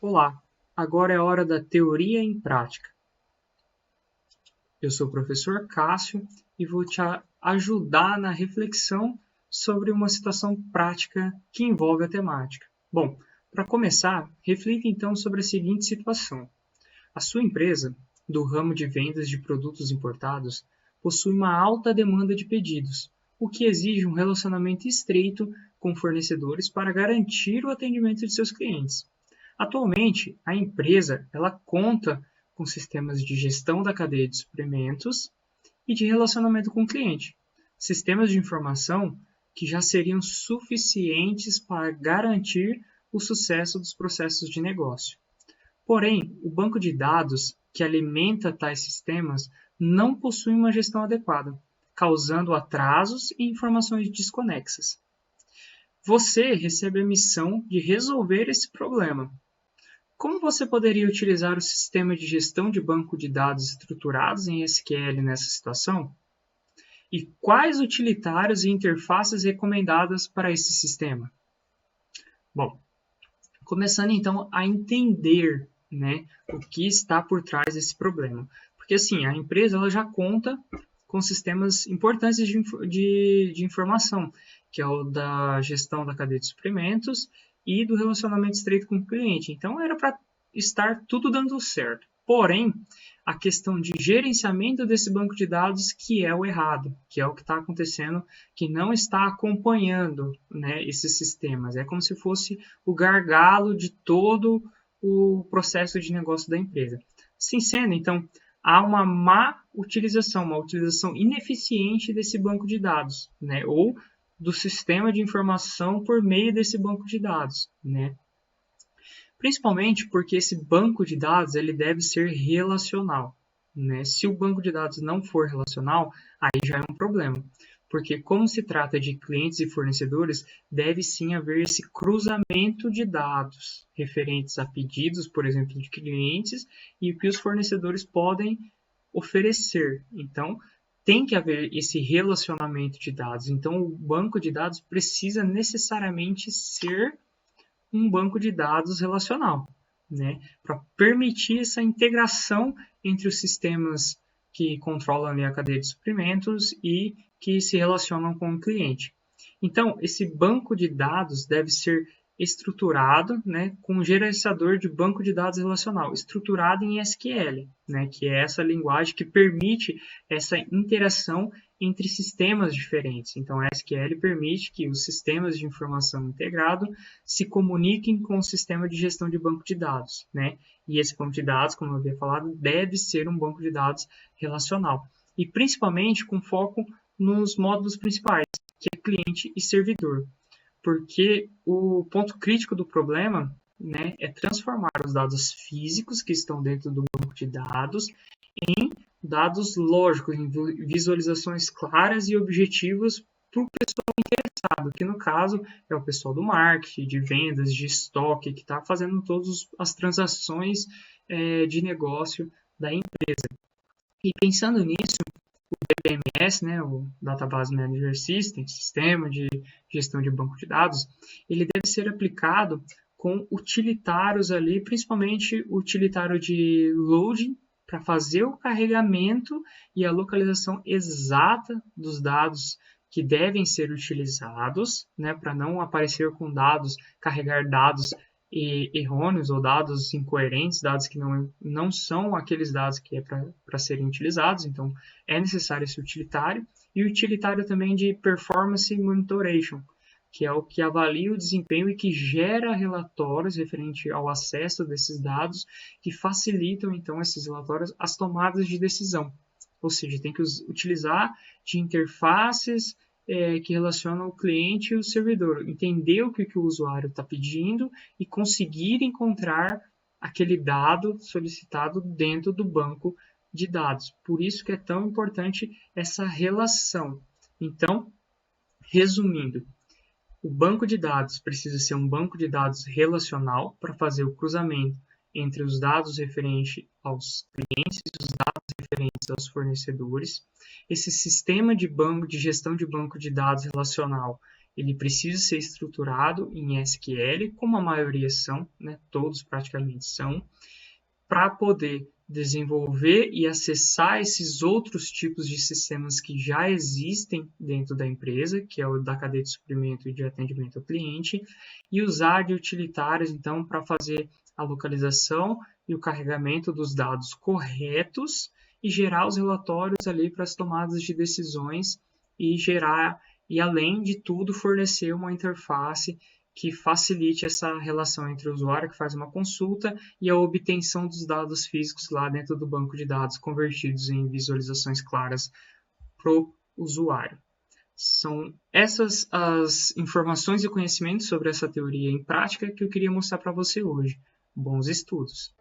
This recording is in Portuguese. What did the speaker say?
Olá, agora é a hora da teoria em prática. Eu sou o professor Cássio e vou te ajudar na reflexão sobre uma situação prática que envolve a temática. Bom, para começar, reflita então sobre a seguinte situação. A sua empresa, do ramo de vendas de produtos importados, possui uma alta demanda de pedidos, o que exige um relacionamento estreito com fornecedores para garantir o atendimento de seus clientes. Atualmente, a empresa ela conta com sistemas de gestão da cadeia de suprimentos e de relacionamento com o cliente, sistemas de informação que já seriam suficientes para garantir o sucesso dos processos de negócio. Porém, o banco de dados que alimenta tais sistemas não possui uma gestão adequada, causando atrasos e informações desconexas. Você recebe a missão de resolver esse problema. Como você poderia utilizar o sistema de gestão de banco de dados estruturados em SQL nessa situação? E quais utilitários e interfaces recomendadas para esse sistema? Bom, começando então a entender, o que está por trás desse problema. Porque assim, a empresa ela já conta com sistemas importantes de informação, que é o da gestão da cadeia de suprimentos e do relacionamento estreito com o cliente. Então, era para estar tudo dando certo. Porém, a questão de gerenciamento desse banco de dados que é o errado, que é o que está acontecendo, que não está acompanhando esses sistemas. É como se fosse o gargalo de todo o processo de negócio da empresa. Assim sendo, então, há uma má utilização, uma utilização ineficiente desse banco de dados, ou do sistema de informação por meio desse banco de dados, Principalmente porque esse banco de dados ele deve ser relacional, Se o banco de dados não for relacional, aí já é um problema, porque como se trata de clientes e fornecedores, deve sim haver esse cruzamento de dados referentes a pedidos, por exemplo, de clientes e o que os fornecedores podem oferecer. Então, tem que haver esse relacionamento de dados. Então, o banco de dados precisa necessariamente ser um banco de dados relacional, para permitir essa integração entre os sistemas que controlam ali a cadeia de suprimentos e que se relacionam com o cliente. Então, esse banco de dados deve ser estruturado, com um gerenciador de banco de dados relacional, estruturado em SQL, que é essa linguagem que permite essa interação entre sistemas diferentes. Então, a SQL permite que os sistemas de informação integrado se comuniquem com o sistema de gestão de banco de dados, E esse banco de dados, como eu havia falado, deve ser um banco de dados relacional. E principalmente com foco nos módulos principais, que é cliente e servidor. Porque o ponto crítico do problema é transformar os dados físicos que estão dentro do banco de dados em dados lógicos, em visualizações claras e objetivas para o pessoal interessado, que no caso é o pessoal do marketing, de vendas, de estoque, que está fazendo todas as transações de negócio da empresa. E pensando nisso, o DBMS, o Database Manager System, sistema de gestão de banco de dados, ele deve ser aplicado com utilitários ali, principalmente o utilitário de loading, para fazer o carregamento e a localização exata dos dados que devem ser utilizados, para não aparecer com dados, carregar dados errôneos ou dados incoerentes, dados que não são aqueles dados que é para serem utilizados. Então, é necessário esse utilitário. E o utilitário também de Performance Monitoration, que é o que avalia o desempenho e que gera relatórios referente ao acesso desses dados, que facilitam, então, esses relatórios, as tomadas de decisão. Ou seja, tem que utilizar de interfaces que relacionam o cliente e o servidor, entender o que o usuário está pedindo e conseguir encontrar aquele dado solicitado dentro do banco de dados. Por isso que é tão importante essa relação. Então, resumindo, o banco de dados precisa ser um banco de dados relacional para fazer o cruzamento entre os dados referentes aos clientes e os dados referentes aos fornecedores. Esse sistema de gestão de banco de dados relacional, ele precisa ser estruturado em SQL, como a maioria são, né? Todos praticamente são, para poder desenvolver e acessar esses outros tipos de sistemas que já existem dentro da empresa, que é o da cadeia de suprimento e de atendimento ao cliente, e usar de utilitários, então, para fazer a localização e o carregamento dos dados corretos e gerar os relatórios ali para as tomadas de decisões e gerar, e além de tudo, fornecer uma interface que facilite essa relação entre o usuário que faz uma consulta e a obtenção dos dados físicos lá dentro do banco de dados convertidos em visualizações claras para o usuário. São essas as informações e conhecimentos sobre essa teoria em prática que eu queria mostrar para você hoje. Bons estudos!